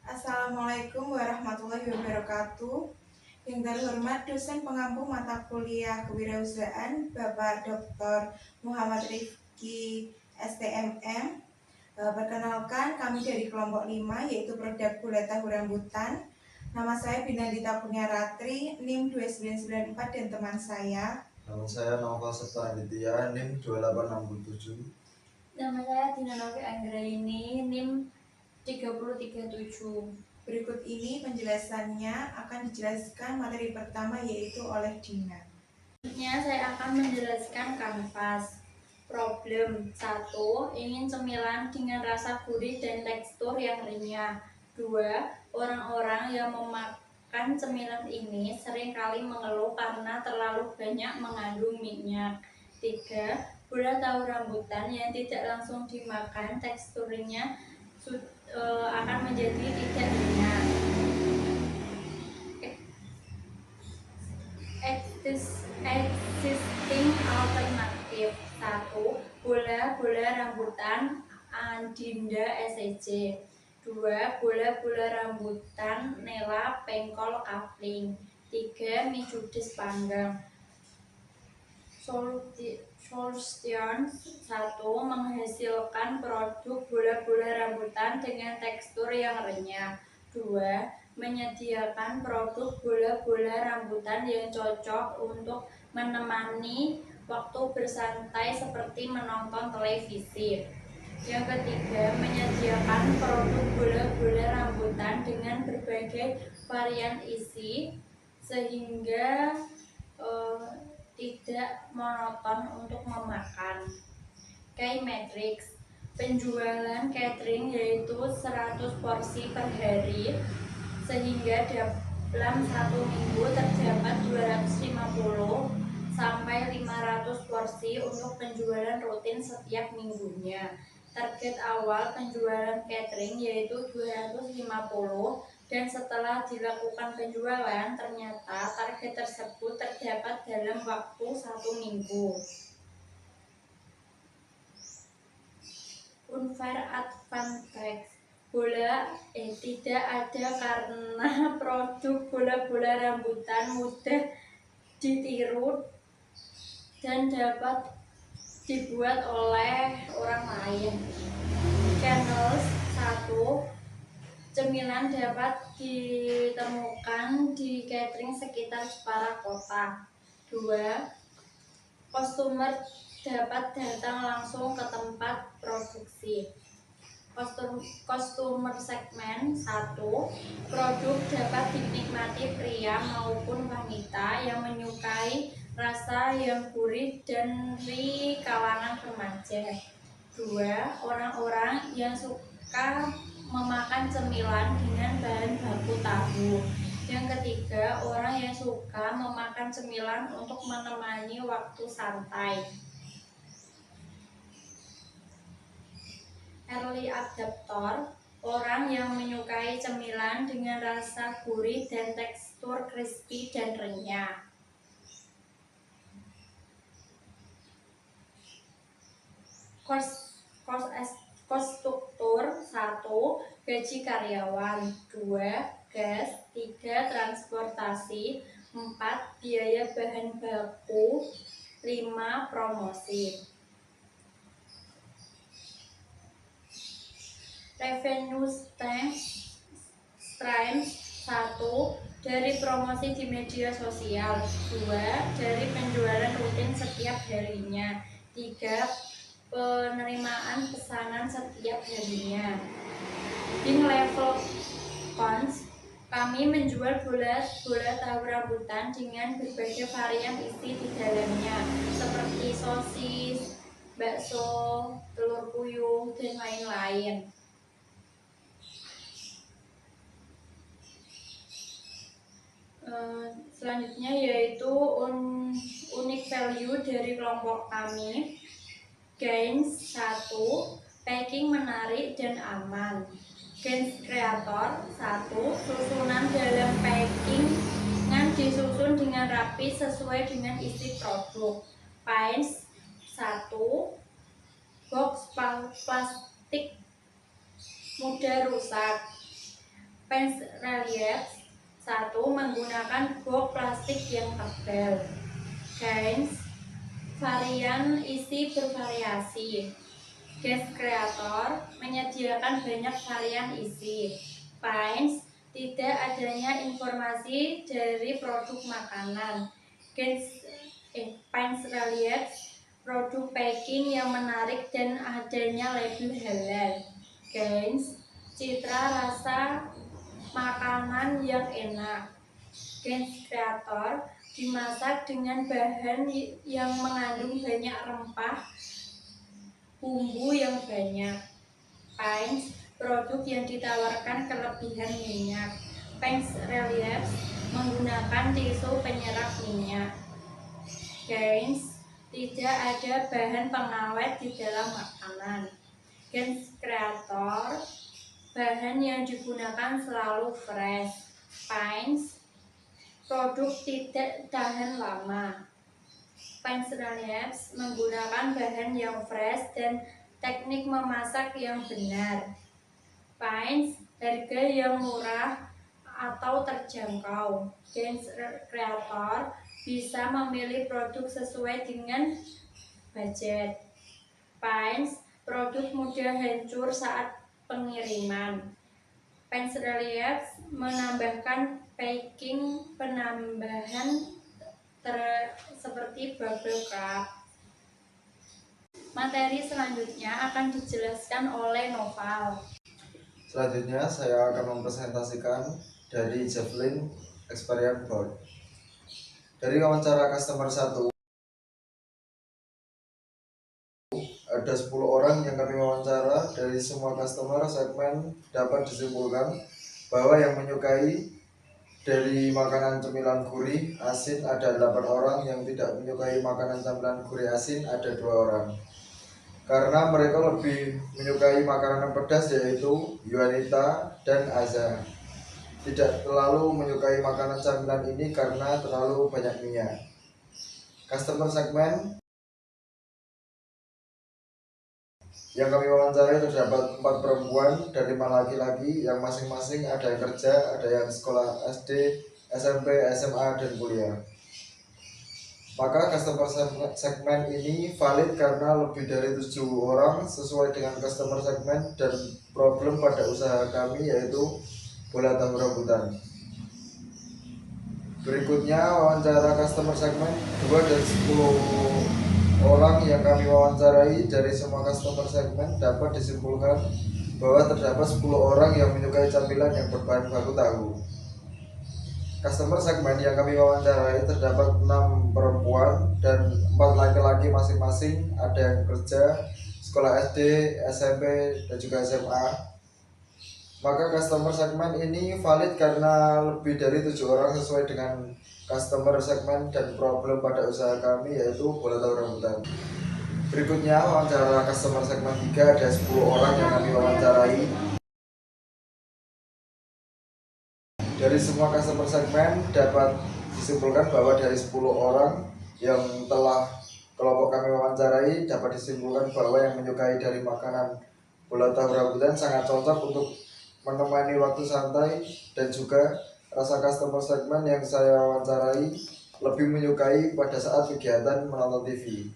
Assalamualaikum warahmatullahi wabarakatuh. Yang terhormat dosen pengampu mata kuliah kewirausahaan Bapak Dr. Muhammad Rifki STMM. Perkenalkan, kami dari kelompok 5 yaitu produk gula tahu rambutan. Nama saya Binandita Punyaratri, NIM 2994 dan teman saya. Nama saya Nova Septa Aditya, NIM 2867. Nama saya Dina Novi Anggraini, NIM 3037. Berikut ini penjelasannya akan dijelaskan materi pertama yaitu oleh Dina. Selanjutnya saya akan menjelaskan kanvas. Problem 1. Ingin cemilan dengan rasa gurih dan tekstur yang renyah. 2. Orang-orang yang memakan cemilan ini seringkali mengeluh karena terlalu banyak mengandung minyak. 3. Gula tahu rambutan yang tidak langsung dimakan teksturnya akan menjadi tidak renyah. Existing alternatif. 1. Bola rambutan Andinda SEC. 2. Bola rambutan Nela Pengkol Kapling. 3. Mie judes panggang. Solution 1. Menghasilkan produk bola rambutan dengan tekstur yang renyah. 2. Menyediakan produk bola rambutan yang cocok untuk menemani waktu bersantai seperti menonton televisi. Yang ketiga, menyediakan produk bola rambutan dengan berbagai varian isi sehingga tidak monoton untuk memakan. Key Matrix. Penjualan catering yaitu 100 porsi per hari, sehingga dalam 1 minggu terdapat 250 sampai 500 porsi untuk penjualan rutin setiap minggunya. Target awal penjualan catering yaitu 250, dan setelah dilakukan penjualan ternyata target tersebut terdapat dalam waktu 1 minggu. Unfair advantage. Tidak ada karena produk bola rambutan mudah ditiru dan dapat dibuat oleh orang lain. Channels 1. Cemilan dapat ditemukan di catering sekitar Jepara Kota. 2. Customer dapat datang langsung ke tempat produksi. Customer segmen 1. Produk dapat dinikmati pria maupun wanita yang menyukai rasa yang gurih dari kalangan remaja. 2. Orang-orang yang suka memakan cemilan dengan bahan baku tahu. Yang ketiga, orang yang suka memakan cemilan untuk menemani waktu santai. Early adapter, orang yang menyukai cemilan dengan rasa gurih dan tekstur crispy dan renyah. Cost struktur 1. Gaji karyawan. 2. Gas. 3. Transportasi. 4. Biaya bahan baku. 5. Promosi. Revenue streams 1. Dari promosi di media sosial. 2. Dari penjualan rutin setiap harinya. 3. Penerimaan pesanan setiap harinya. Di level cons, kami menjual bola tahu rambutan dengan berbagai varian isi di dalamnya, seperti sosis, bakso, telur puyuh, dan lain-lain. Selanjutnya yaitu unique value dari kelompok kami. Gains 1. Packing menarik dan aman. Gains kreator 1. Susunan dalam packing disusun dengan rapi sesuai dengan isi produk. Paints 1. Box plastik mudah rusak. Paint relief 1. Menggunakan box plastik yang tebal. Gains varian isi bervariasi. Gas kreator menyediakan banyak varian isi. Paints tidak adanya informasi dari produk makanan. Paints relief produk packing yang menarik dan adanya label halal. Gains citra rasa makanan yang enak. Gains kreator dimasak dengan bahan yang mengandung banyak rempah, bumbu yang banyak. Paints produk yang ditawarkan kelebihan minyak. Paints relief menggunakan tisu penyerap minyak. Gains tidak ada bahan pengawet di dalam makanan. Gains kreator bahan yang digunakan selalu fresh. Paints produk tidak tahan lama. Paints relief menggunakan bahan yang fresh dan teknik memasak yang benar. Paints harga yang murah atau terjangkau. Gains kreator bisa memilih produk sesuai dengan budget. Paints produk mudah hancur saat pengiriman. Paints relief menambahkan packing penambahan seperti bubble wrap. Materi selanjutnya akan dijelaskan oleh Noval. Selanjutnya saya akan mempresentasikan dari Javelin Experience Board. Dari wawancara customer 1, ada 10 orang yang kami wawancara. Dari semua customer segmen dapat disimpulkan bahwa yang menyukai dari makanan cemilan gurih asin ada 8 orang, yang tidak menyukai makanan cemilan gurih asin ada 2 orang. Karena mereka lebih menyukai makanan pedas, yaitu Yuanita dan Aza. Tidak terlalu menyukai makanan camilan ini karena terlalu banyak minyak. Customer segmen yang kami wawancarai terdapat 4 perempuan dan 5 laki-laki yang masing-masing ada yang kerja, ada yang sekolah SD, SMP, SMA, dan kuliah. Maka customer segmen ini valid karena lebih dari 7 orang sesuai dengan customer segmen dan problem pada usaha kami, yaitu bola tahu rambutan. Berikutnya wawancara customer segmen 2 dari 10 orang yang kami wawancarai. Dari semua customer segmen dapat disimpulkan bahwa terdapat 10 orang yang menyukai camilan yang berbahan baku tahu. Customer segmen yang kami wawancarai terdapat 6 perempuan dan 4 laki-laki masing-masing, ada yang kerja, sekolah SD, SMP, dan juga SMA. Maka customer segmen ini valid karena lebih dari 7 orang sesuai dengan customer segmen dan problem pada usaha kami, yaitu bola tahu rambutan. Berikutnya wawancara customer segmen 3, ada 10 orang yang kami wawancarai. Dari semua customer segmen dapat disimpulkan bahwa dari 10 orang yang telah kelompok kami wawancarai dapat disimpulkan bahwa yang menyukai dari makanan bola tahu rambutan sangat cocok untuk menemani waktu santai, dan juga rasa customer segmen yang saya wawancarai lebih menyukai pada saat kegiatan menonton TV.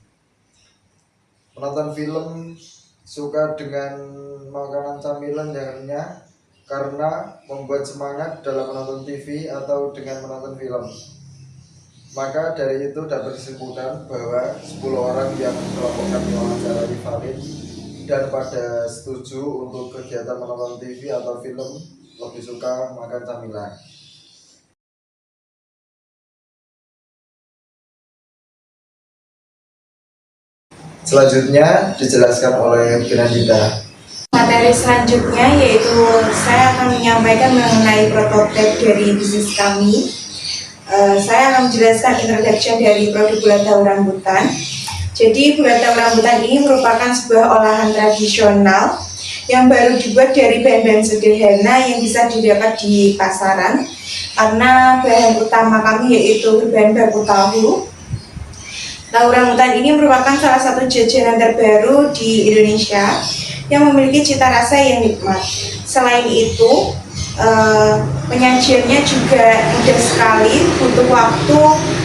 Menonton film suka dengan makanan camilan yang renyah karena membuat semangat dalam menonton TV atau dengan menonton film. Maka dari itu dapat disimpulkan bahwa 10 orang yang kelompok kami wawancarai valid dan pada setuju untuk kegiatan menonton TV atau film, lebih suka makan camilan. Selanjutnya dijelaskan oleh Binandita. Materi selanjutnya yaitu saya akan menyampaikan mengenai prototipe dari bisnis kami. Saya akan menjelaskan introduction dari produk bulat tahu rambutan. Jadi bulat tahu rambutan ini merupakan sebuah olahan tradisional yang baru dibuat dari bahan-bahan sederhana yang bisa didapat di pasaran, karena bahan utama kami yaitu berbahan baku tahu. Tahu rambutan ini merupakan salah satu jajanan terbaru di Indonesia yang memiliki cita rasa yang nikmat. Selain itu, Penyajiannya juga mudah sekali, butuh waktu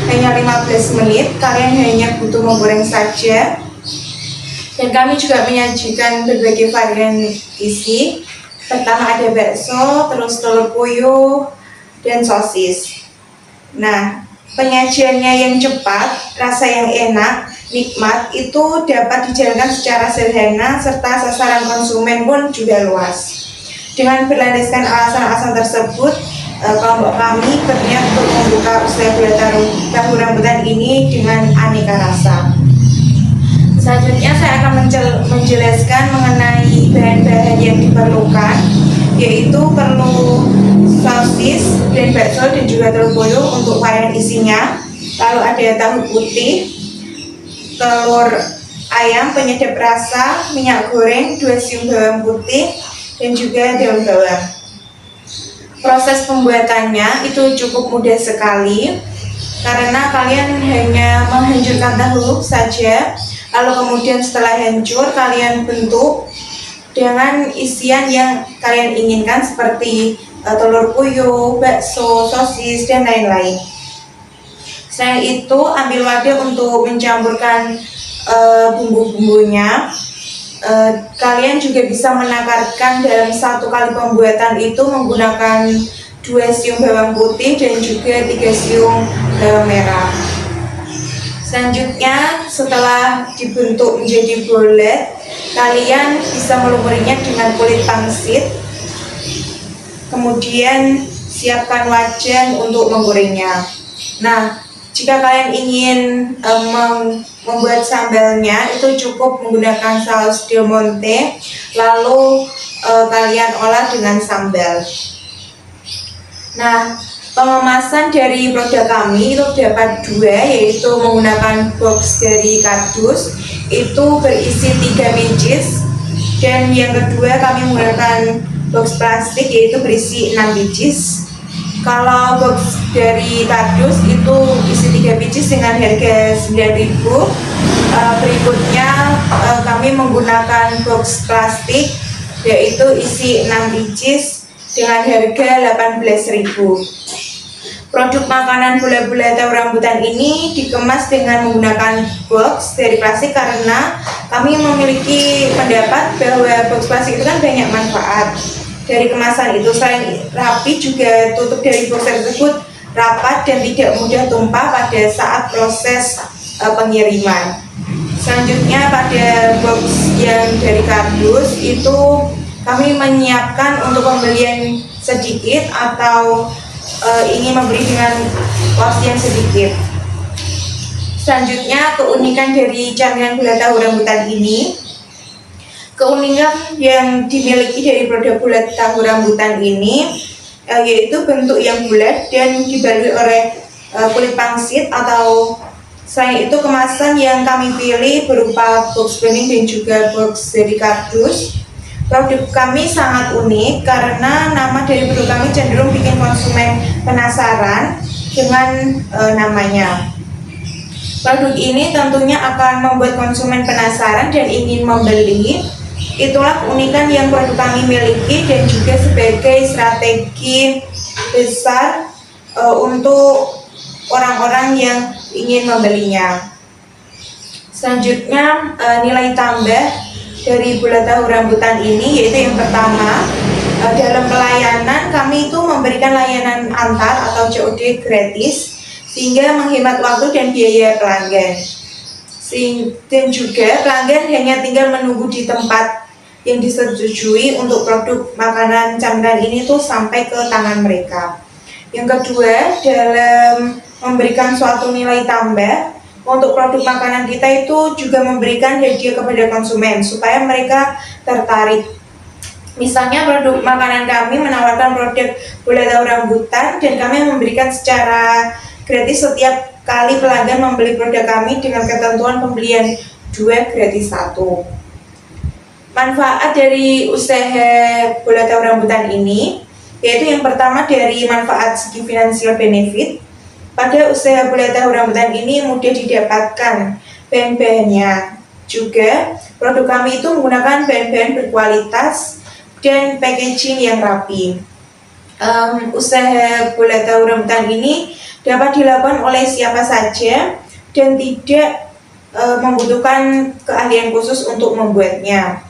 hanya 15 menit. Kalian hanya butuh menggoreng saja. Dan kami juga menyajikan berbagai varian isi. Pertama ada bakso, terus telur puyuh, dan sosis. Nah, penyajiannya yang cepat, rasa yang enak, nikmat, itu dapat dijalankan secara sederhana serta sasaran konsumen pun juga luas. Dengan berlandaskan alasan-alasan tersebut, kelompok kami berniat untuk membuka usaha gulai tahu rambutan ini dengan aneka rasa. Selanjutnya saya akan menjelaskan mengenai bahan-bahan yang diperlukan, yaitu perlu sosis dan bakso dan juga telur puyuh untuk varian isinya. Lalu ada tahu putih, telur ayam penyedap rasa, minyak goreng, 2 siung bawang putih, dan juga daun bawang. Proses pembuatannya itu cukup mudah sekali karena kalian hanya menghancurkan tahu saja, lalu kemudian setelah hancur kalian bentuk dengan isian yang kalian inginkan seperti telur puyuh, bakso, sosis, dan lain-lain. Selain itu, ambil wadah untuk mencampurkan bumbu-bumbunya. Kalian juga bisa menakarkan dalam 1 kali pembuatan itu menggunakan 2 siung bawang putih dan juga 3 siung bawang merah. Selanjutnya, setelah dibentuk menjadi bolet, kalian bisa melumurinya dengan kulit pangsit. Kemudian siapkan wajan untuk menggorengnya. Nah, jika kalian ingin membuat sambalnya, itu cukup menggunakan saus Del Monte, lalu kalian olah dengan sambal. Nah, pengemasan dari produk kami itu dapat 2, yaitu menggunakan box dari kardus, itu berisi 3 biji, dan yang kedua kami menggunakan box plastik, yaitu berisi 6 biji. Kalau box dari kardus itu isi 3 biji dengan harga 9.000. Berikutnya kami menggunakan box plastik, yaitu isi 6 biji dengan harga 18.000. Produk makanan gula-gula tahu rambutan ini dikemas dengan menggunakan box dari plastik karena kami memiliki pendapat bahwa box plastik itu kan banyak manfaat dari kemasan itu. Selain rapi, juga tutup dari box tersebut rapat dan tidak mudah tumpah pada saat proses pengiriman. Selanjutnya pada box yang dari kardus itu kami menyiapkan untuk pembelian sedikit atau ingin membeli dengan porsi yang sedikit. Selanjutnya, keunikan dari camilan gula tahu rambutan ini. Keunikan yang dimiliki dari produk gula tahu rambutan ini yaitu bentuk yang bulat dan dibalui oleh kulit pangsit, atau selain itu kemasan yang kami pilih berupa box bening dan juga box dari kardus. Produk kami sangat unik karena nama dari produk kami cenderung bikin konsumen penasaran dengan namanya. Produk ini tentunya akan membuat konsumen penasaran dan ingin membeli. Itulah keunikan yang produk kami miliki dan juga sebagai strategi besar untuk orang-orang yang ingin membelinya. Selanjutnya, nilai tambah dari gula tahu rambutan ini yaitu yang pertama, dalam pelayanan kami itu memberikan layanan antar atau COD gratis sehingga menghemat waktu dan biaya pelanggan. Dan juga pelanggan hanya tinggal menunggu di tempat yang disetujui untuk produk makanan camilan ini tuh sampai ke tangan mereka. Yang kedua, dalam memberikan suatu nilai tambah untuk produk makanan kita itu juga memberikan hadiah kepada konsumen supaya mereka tertarik. Misalnya produk makanan kami menawarkan produk gula tahu rambutan dan kami memberikan secara gratis setiap kali pelanggan membeli produk kami dengan ketentuan pembelian 2 gratis 1. Manfaat dari usaha gula tahu rambutan ini yaitu yang pertama dari manfaat segi finansial benefit. Pada usaha gula tahu rambutan ini mudah didapatkan bahan-bahannya. Juga produk kami itu menggunakan bahan-bahan berkualitas dan packaging yang rapi. usaha bola tahu rambutan ini dapat dilakukan oleh siapa saja dan tidak membutuhkan keahlian khusus untuk membuatnya.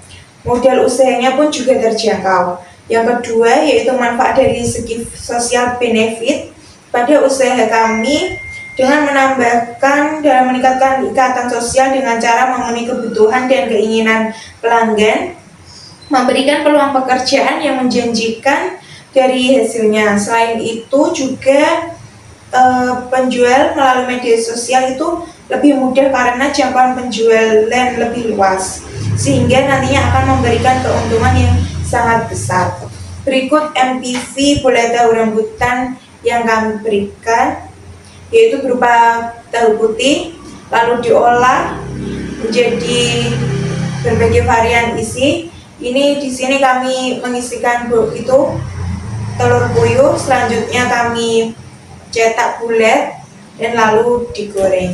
Modal usahanya pun juga terjangkau. Yang kedua yaitu manfaat dari segi sosial benefit pada usaha kami dengan menambahkan dan meningkatkan ikatan sosial dengan cara memenuhi kebutuhan dan keinginan pelanggan, memberikan peluang pekerjaan yang menjanjikan dari hasilnya. Selain itu juga penjual melalui media sosial itu lebih mudah karena jangkauan penjualan lebih luas, sehingga nantinya akan memberikan keuntungan yang sangat besar. Berikut MPV bola tahu rambutan yang kami berikan, yaitu berupa tahu putih, lalu diolah menjadi berbagai varian isi. Ini di sini kami mengisikan itu telur puyuh, selanjutnya kami cetak bulat dan lalu digoreng.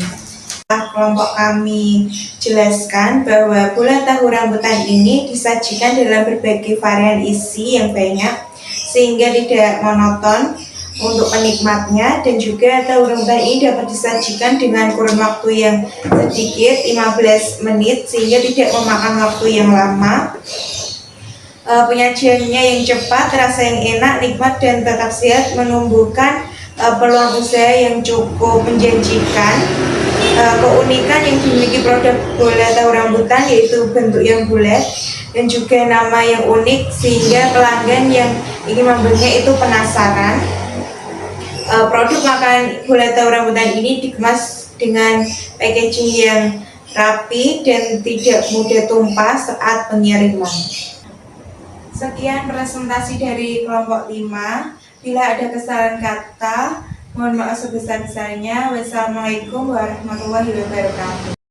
Kelompok kami jelaskan bahwa bola tahu rambutan ini disajikan dalam berbagai varian isi yang banyak sehingga tidak monoton untuk penikmatnya, dan juga tahu rambutan ini dapat disajikan dengan kurun waktu yang sedikit 15 menit sehingga tidak memakan waktu yang lama. Penyajiannya yang cepat, rasa yang enak, nikmat dan tetap sehat menumbuhkan peluang usaha yang cukup menjanjikan. Keunikan yang dimiliki produk bola tahu rambutan yaitu bentuk yang bulat dan juga nama yang unik sehingga pelanggan yang ingin membelinya itu penasaran. Produk makanan bola tahu rambutan ini dikemas dengan packaging yang rapi dan tidak mudah tumpah saat pengiriman. Sekian presentasi dari kelompok 5. Bila ada kesalahan kata, mohon maaf sebesar-besarnya. Wassalamualaikum warahmatullahi wabarakatuh.